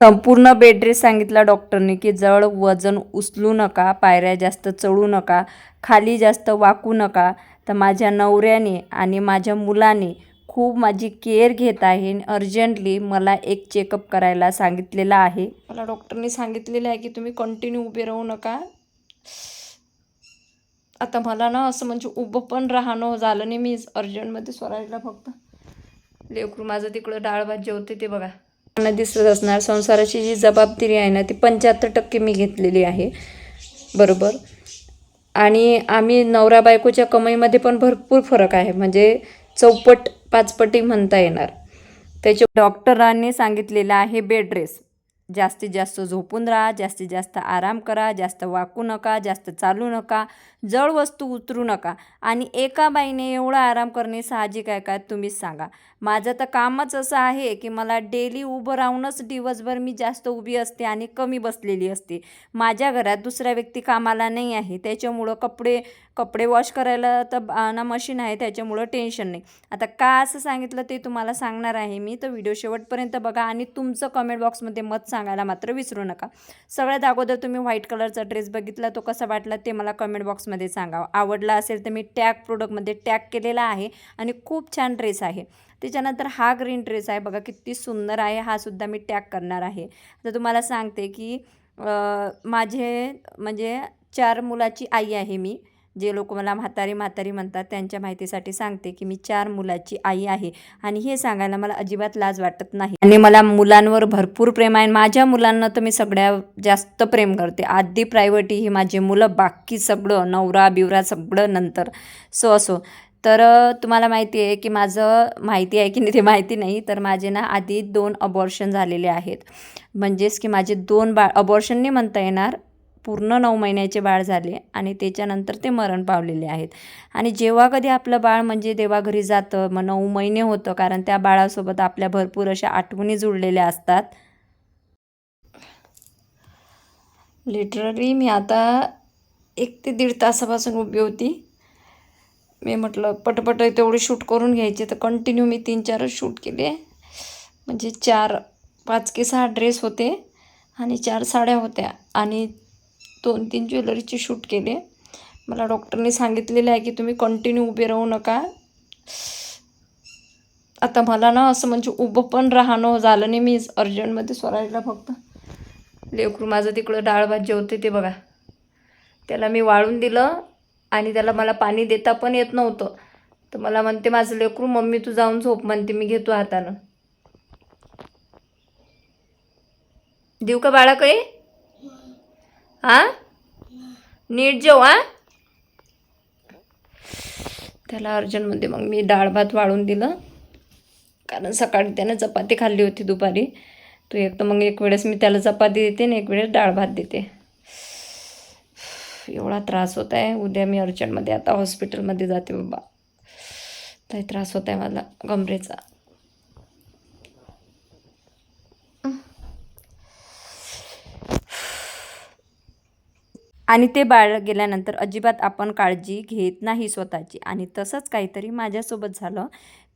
संपूर्ण bed rest सांगितला डॉक्टरने की जड वजन उचलू नका, पायऱ्या जास्त चढू नका, खाली जास्त वाकू नका. तर माझ्या नवऱ्याने आणि माझ्या मुलाने खूप माझी केअर घेत आहे. अर्जंटली मला एक चेकअप करायला सांगितलेला आहे. मला डॉक्टरने सांगितलेलं आहे की तुम्ही कंटिन्यू उभे राहू नका. आता मला ना असं म्हणजे उभं पण राहणं झालं नाही. मी अर्जंटमध्ये स्वराजला फक्त लेकरू माझं तिकडं डाळ भात जेवते ते बघा दिसत असणार. संसाराची जी जबाबदारी आहे ना ती 75% मी घेतलेली आहे बरोबर. आणि आम्ही नवरा बायकोच्या कमाईमध्ये पण भरपूर फरक आहे, म्हणजे चौपट पाचपटी म्हणता येणार. त्याच्या डॉक्टरांनी सांगितलेलं आहे बेड रेस्ट. जास्तीत जास्त झोपून राहा, जास्तीत जास्त आराम करा, जास्त वाकू नका, जास्त चालू नका, जड वस्तू उतरू नका. आणि एका बाईने एवढा आराम करणे साहजिक आहे का तुम्हीच सांगा. माझं तर कामच असं आहे की मला डेली उभं राहूनच दिवसभर मी जास्त उभी असते आणि कमी बसलेली असते. माझ्या घरात दुसरा व्यक्ती कामाला नाही आहे, त्याच्यामुळं कपडे वॉश करायला तर ना मशीन आहे, त्याच्यामुळं टेन्शन नाही. आता का असं सांगितलं ते तुम्हाला सांगणार आहे मी, तर व्हिडिओ शेवटपर्यंत बघा आणि तुमचं कमेंट बॉक्समध्ये मत सांगायला मात्र विसरू नका. सगळ्यात अगोदर तुम्ही व्हाईट कलरचा ड्रेस बघितला, तो कसा वाटला ते मला कमेंट बॉक्समध्ये सांगा. आवडला असेल तर मी प्रोडक्टमध्ये टॅग केलेला आहे आणि खूप छान ड्रेस आहे. त्याच्यानंतर हा ग्रीन ड्रेस आहे बघा, किती सुंदर आहे, हा सुद्धा मी टॅग करणार आहे. तर तुम्हाला सांगते की माझे म्हणजे 4 मुलाची आई आहे मी. जे लोक मला म्हातारी म्हणतात त्यांच्या माहितीसाठी सांगते की मी 4 मुलाची आई आहे आणि हे सांगायला मला अजिबात लाज वाटत नाही. आणि मला मुलांवर भरपूर प्रेम आहे. माझ्या मुलांना तर मी सगळ्यात जास्त प्रेम करते. आधी प्रायोरिटी ही माझी मुलं, बाकी सगळं नवरा बिवरा सगळं नंतर. असो तर तुम्हाला माहिती आहे की माझं माहिती आहे की नाही ते माहिती नाही, तर माझे ना आधी 2 अबॉर्शन झालेले आहेत. म्हणजेच की माझे 2 अबॉर्शन नाही म्हणता येणार, पूर्ण 9 महिन्याचे बाळ झाले आणि त्याच्यानंतर ते मरण पावलेले आहेत. आणि जेव्हा कधी आपलं बाळ म्हणजे देवाघरी जातं, मग 9 महिने होतं, कारण त्या बाळासोबत आपल्या भरपूर अशा आठवणी जुळलेल्या असतात. लिटरली मी आता 1 ते 1.5 तासापासून उभी होती. मी म्हटलं पटपट तेवढे शूट करून घ्यायचे, तर कंटिन्यू मी 3-4 शूट केले. म्हणजे 5 की 6 ड्रेस होते आणि 4 साड्या होत्या आणि 2-3 ज्वेलरीचे शूट केले. मला डॉक्टरने सांगितलेलं आहे की तुम्ही कंटिन्यू उभे राहू नका. आता मला ना असं म्हणजे उभं पण राहणं झालं नाही. मी अर्जंटमध्ये स्वराजला फक्त लेकरू माझं तिकडं डाळ भात जेवते ते बघा, त्याला मी वाळून दिलं आणि त्याला मला पाणी देता पण येत नव्हतं. तर मला म्हणते माझं लेकरू, मम्मी तू जाऊन झोप म्हणते, मी घेतो हातानं. देऊ का बाळा काही? हां नीट जेव. त्याला अर्जंटमध्ये मग मी डाळ भात वाळून दिलं, कारण सकाळी त्यानं चपाती खाल्ली होती दुपारी. तो एक तर मग एक वेळेस मी त्याला चपाती देते आणि एक वेळेस डाळ भात देते. एवढा त्रास होत आहे. उद्या मी अर्जंटमध्ये आता हॉस्पिटलमध्ये जाते बाबा. काही त्रास होत आहे मला कमरेचा. आणि ते बाळ गेल्यानंतर अजिबात आपण काळजी घेत नाही स्वतःची. आणि तसंच काहीतरी माझ्यासोबत झालं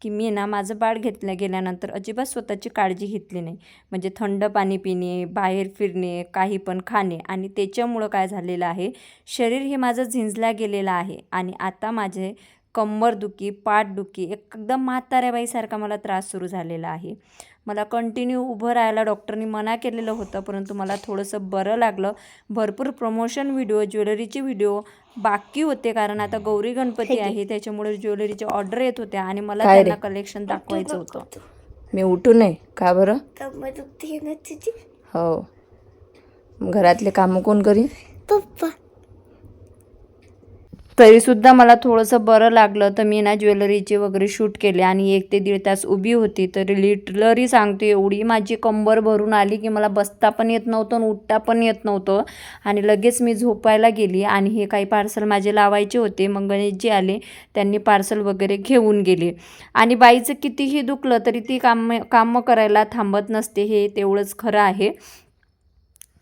की मी ना माझं बाळ गेल्यानंतर अजिबात स्वतःची काळजी घेतली नाही. म्हणजे थंड पाणी पिणे, बाहेर फिरणे, काही पण खाणे, आणि त्याच्यामुळं काय झालेलं आहे, शरीर हे माझं झिंजला गेलेलं आहे. आणि आता माझे कंबरदुखी, पाठदुखी, एकदम म्हाताऱ्या बाईसारखा मला त्रास सुरू झालेला आहे. मला कंटिन्यू उभं राहायला डॉक्टरनी मना केलेलं होतं, परंतु मला थोडंसं बरं लागलं. भरपूर प्रमोशन व्हिडिओ, ज्वेलरीचे व्हिडिओ बाकी होते, कारण आता गौरी गणपती आहे, त्याच्यामुळे ज्वेलरीचे ऑर्डर येत होत्या आणि मला त्यांना कलेक्शन दाखवायचं होतं. मी उठू नये का बरं? हो, घरातले कामं कोण करीन? पप्पा. तरीसुद्धा मला थोडंसं बरं लागलं, तर मी ना ज्वेलरीचे वगैरे शूट केले आणि 1 ते 1.5 तास उभी होती. तर लिटरली सांगते, एवढी माझी कंबर भरून आली की मला बसता पण येत नव्हतं आणि उठता पण येत नव्हतं. आणि लगेच मी झोपायला गेली आणि हे काही पार्सल माझे लावायचे होते. मग गणेशजी आले, त्यांनी पार्सल वगैरे घेऊन गेले. आणि बाईचं कितीही दुखलं तरी ती कामं करायला थांबत नसते, हे तेवढंच खरं आहे.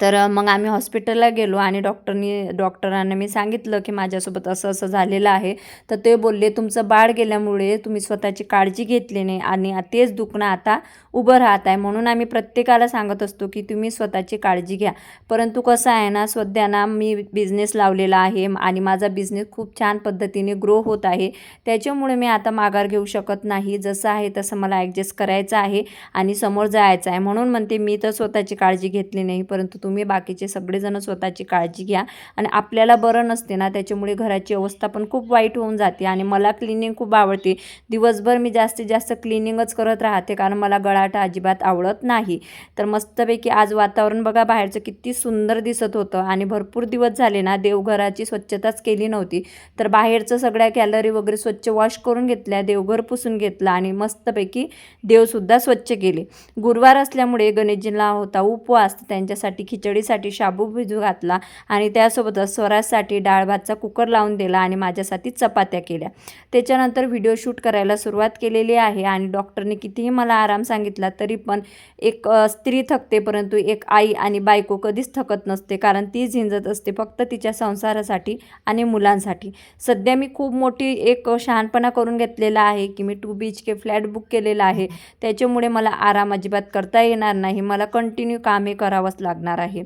तर मग आम्ही हॉस्पिटलला गेलो आणि डॉक्टरांना मी सांगितलं की माझ्यासोबत असं असं झालेलं आहे. तर ते बोलले, तुमचं बाळ गेल्यामुळे तुम्ही स्वतःची काळजी घेतली नाही आणि तेच दुखणं आता उभं राहत आहे. म्हणून आम्ही प्रत्येकाला सांगत असतो की तुम्ही स्वतःची काळजी घ्या. परंतु कसं आहे ना, सध्या ना मी बिझनेस लावलेला आहे आणि माझा बिझनेस खूप छान पद्धतीने ग्रो होत आहे. त्याच्यामुळे मी आता माघार घेऊ शकत नाही. जसं आहे तसं मला ॲडजस्ट करायचं आहे आणि समोर जायचं आहे. म्हणून म्हणते मी तर स्वतःची काळजी घेतली नाही, परंतु तुम्ही बाकीचे सगळेजण स्वतःची काळजी घ्या. आणि आपल्याला बरं नसते ना, त्याच्यामुळे घराची अवस्था पण खूप वाईट होऊन जाते. आणि मला क्लिनिंग खूप आवडते. दिवसभर मी जास्तीत जास्त क्लिनिंगच करत राहते, कारण मला गळाटा अजिबात आवडत नाही. तर मस्तपैकी आज वातावरण बघा बाहेरचं किती सुंदर दिसत होतं. आणि भरपूर दिवस झाले ना देवघराची स्वच्छताच केली नव्हती. तर बाहेरचं सगळ्या गॅलरी वगैरे स्वच्छ वॉश करून घेतल्या, देवघर पुसून घेतलं आणि मस्तपैकी देवसुद्धा स्वच्छ केले. गुरुवार असल्यामुळे गणेशजींना होता उपवास, त्यांच्यासाठी खिचडीसाठी शाबू भिजू घातला आणि त्यासोबतच स्वराजसाठी डाळ भातचा कुकर लावून दिला आणि माझ्यासाठी चपात्या केल्या. त्याच्यानंतर व्हिडिओ शूट करायला सुरुवात केलेली आहे. आणि डॉक्टरने कितीही मला आराम सांगितला तरी पण एक स्त्री थकते, परंतु एक आई आणि बायको कधीच थकत नसते, कारण ती झिंजत असते फक्त तिच्या संसारासाठी आणि मुलांसाठी. सध्या मी खूप मोठी एक शहाणपणा करून घेतलेला आहे की मी 2 BHK फ्लॅट बुक केलेला आहे. त्याच्यामुळे मला आराम अजिबात करता येणार नाही. मला कंटिन्यू कामे करावंच लागणार आहे.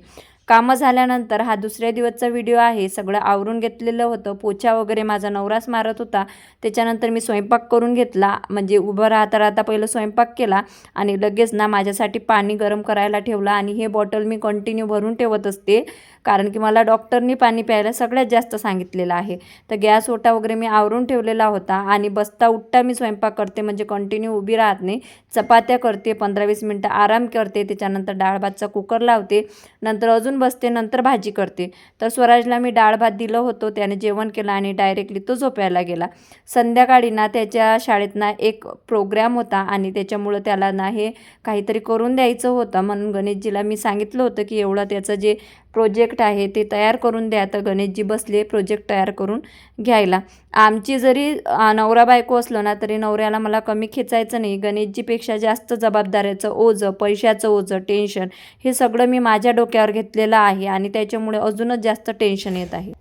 कामं झाल्यानंतर हा दुसऱ्या दिवसचा व्हिडिओ आहे. सगळं आवरून घेतलेलं होतं. पोछा वगैरे माझा नवराच मारत होता. त्याच्यानंतर मी स्वयंपाक करून घेतला, म्हणजे उभं राहता राहता पहिलं स्वयंपाक केला आणि लगेच ना माझ्यासाठी पाणी गरम करायला ठेवलं. आणि हे बॉटल मी कंटिन्यू भरून ठेवत असते, कारण की मला डॉक्टरनी पाणी प्यायला सगळ्यात जास्त सांगितलेलं आहे. तर गॅस ओटा वगैरे मी आवरून ठेवलेला होता. आणि बसता उठता मी स्वयंपाक करते, म्हणजे कंटिन्यू उभी राहत नाही. चपात्या करते, 15-20 मिनटं आराम करते, त्याच्यानंतर डाळ भातचा कुकर लावते, नंतर अजून बसते, नंतर भाजी करते. तर स्वराजला मी डाळ भात दिलं होतं, त्याने जेवण केलं आणि डायरेक्टली तो झोपायला गेला. संध्याकाळी ना त्याच्या शाळेत ना एक प्रोग्राम होता आणि त्याच्यामुळं त्याला ना हे काहीतरी करून द्यायचं होतं. म्हणून गणेशजीला मी सांगितलं होतं की एवढं त्याचं जे प्रोजेक्ट आहे ते तयार करून द्या. तर गणेशजी बसले प्रोजेक्ट तयार करून घ्यायला. आमची जरी नवरा बायको असलो ना तरी नवऱ्याला मला कमी खेचायचं नाही. गणेशजीपेक्षा जास्त जबाबदाऱ्याचं ओझं, पैशाचं ओझं, टेन्शन हे सगळं मी माझ्या डोक्यावर घेतलेलं आहे आणि त्याच्यामुळे अजूनच जास्त टेन्शन येत आहे.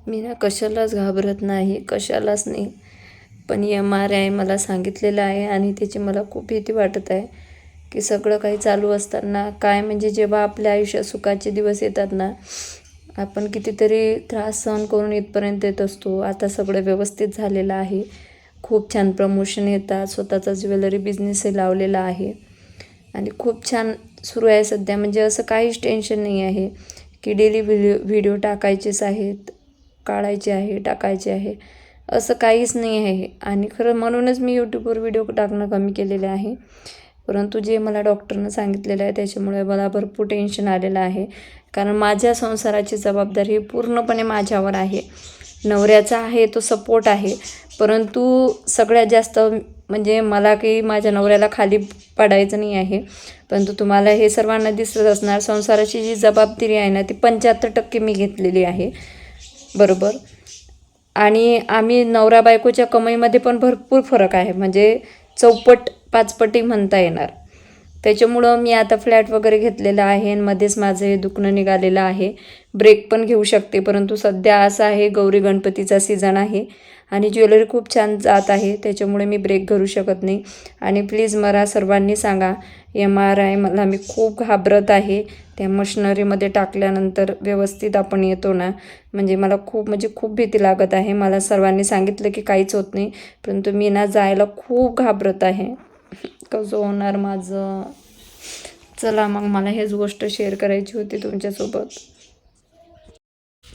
मी ना कशालाच घाबरत नाही, कशालाच नाही. पण MRI मला सांगितलेलं आहे आणि त्याची मला खूप भीती वाटत आहे की सगळं काही चालू असताना काय, म्हणजे जेव्हा आपल्या आयुष्यात सुखाचे दिवस येतात ना, आपण कितीतरी त्रास सहन करून इथपर्यंत येत असतो. आता सगळं व्यवस्थित झालेलं आहे. खूप छान प्रमोशन येतात. स्वतःचा ज्वेलरी बिझनेसही लावलेला आहे आणि खूप छान सुरू आहे सध्या. म्हणजे असं काहीच टेन्शन नाही आहे की डेली व्हिडिओ टाकायचेच आहेत, काढायचे आहे, टाकायचे आहे, असं काहीच नाही आहे. आणि खरं म्हणूनच मी यूट्यूबवर व्हिडिओ टाकणं कमी केलेले आहे. परंतु जे मला डॉक्टरनं सांगितलेलं आहे त्याच्यामुळे मला भरपूर टेन्शन आलेलं आहे, कारण माझ्या संसाराची जबाबदारी पूर्णपणे माझ्यावर आहे. नवऱ्याचा आहे तो सपोर्ट आहे, परंतु सगळ्यात जास्त म्हणजे मला काही माझ्या नवऱ्याला खाली पाडायचं नाही आहे. परंतु तुम्हाला हे सर्वांना दिसत असणार, संसाराची जी जबाबदारी आहे ना ती 75% मी घेतलेली आहे, बरोबर. आणि आम्ही नवरा बायकोच्या कमाईमध्ये पण भरपूर फरक आहे, म्हणजे चौपट 5 पटी म्हणता येणार. त्याच्यामुळं मी आता फ्लॅट वगैरे घेतलेला आहे आणि मध्येच माझं हे दुखणं निघालेलं आहे. ब्रेक पण घेऊ शकते, परंतु सध्या असं आहे गौरी गणपतीचा सीझन आहे आणि ज्वेलरी खूप छान जात आहे, त्याच्यामुळे मी ब्रेक करू शकत नाही. आणि प्लीज मला सर्वांनी सांगा, MRI मला मी खूप घाबरत आहे. त्या मशिनरीमध्ये टाकल्यानंतर व्यवस्थित आपण येतो ना, म्हणजे मला खूप भीती लागत आहे. मला सर्वांनी सांगितलं की काहीच होत नाही, परंतु मी ना जायला खूप घाबरत आहे. कसं होणार माझं. चला मग मला हेच गोष्ट शेअर करायची होती तुमच्यासोबत.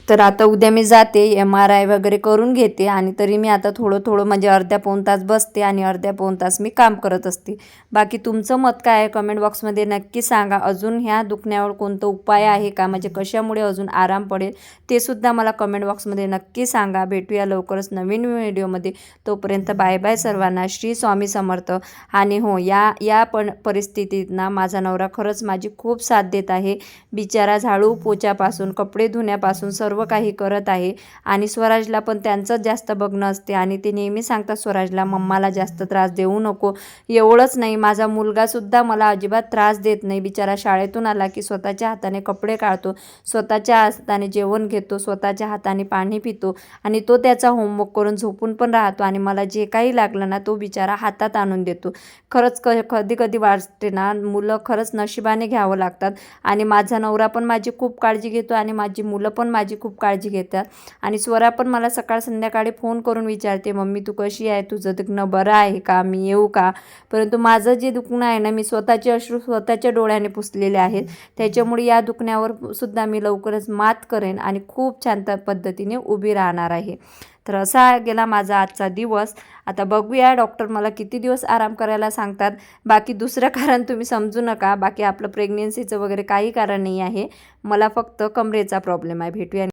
तर आता उद्या मी जाते, MRI वगैरे करून घेते आणि तरी मी आता थोडं म्हणजे अर्ध्या पाऊण तास बसते आणि अर्ध्या पाऊण तास मी काम करत असते. बाकी तुमचं मत काय आहे कमेंट बॉक्समध्ये नक्की सांगा. अजून ह्या दुखण्यावर कोणतं उपाय आहे का, म्हणजे कशामुळे अजून आराम पडेल ते सुद्धा मला कमेंट बॉक्समध्ये नक्की सांगा. भेटूया लवकरच नवीन व्हिडिओमध्ये. तोपर्यंत बाय बाय सर्वांना. श्री स्वामी समर्थ. आणि हो, या परिस्थितीत ना माझा नवरा खरंच माझी खूप साथ देत आहे. बिचारा झाडू पोछापासून कपडे धुण्यापासून सर्व सर्व काही करत आहे. आणि स्वराजला पण त्यांचंच जास्त बघणं असते आणि ते नेहमी सांगतात स्वराजला, मम्माला जास्त त्रास देऊ नको. एवढंच नाही, माझा मुलगासुद्धा मला अजिबात त्रास देत नाही. बिचारा शाळेतून आला की स्वतःच्या हाताने कपडे काढतो, स्वतःच्या हाताने जेवण घेतो, स्वतःच्या हाताने पाणी पितो आणि तो त्याचा होमवर्क करून झोपून पण राहतो आणि मला जे काही लागलं ना तो बिचारा हातात आणून देतो. खरंच कधी कधी वाटते ना, मुलं खरंच नशिबाने घ्यावं लागतात. आणि माझा नवरा पण माझी खूप काळजी घेतो आणि माझी मुलं पण माझी खूप काळजी घेतात. आणि स्वरा पण मला सकाळ संध्याकाळी फोन करून विचारते, मम्मी तू कशी आहे, तुझं दुखणं बरं आहे का, मी येऊ का. परंतु माझं जे दुखणं आहे ना, मी स्वतःचे अश्रू स्वतःच्या डोळ्याने पुसलेले आहेत. त्याच्यामुळे या दुखण्यावर सुद्धा मी लवकरच मात करेन आणि खूप छान पद्धतीने उभी राहणार आहे. तर असा गेला माझा आजचा दिवस. आता बघूया डॉक्टर मला किती दिवस आराम करायला सांगतात. बाकी दुसरं कारण तुम्ही समजू नका, बाकी आपलं प्रेग्नेन्सीचं वगैरे काही कारण नाही आहे. मला फक्त कमरेचा प्रॉब्लेम आहे. भेटूया.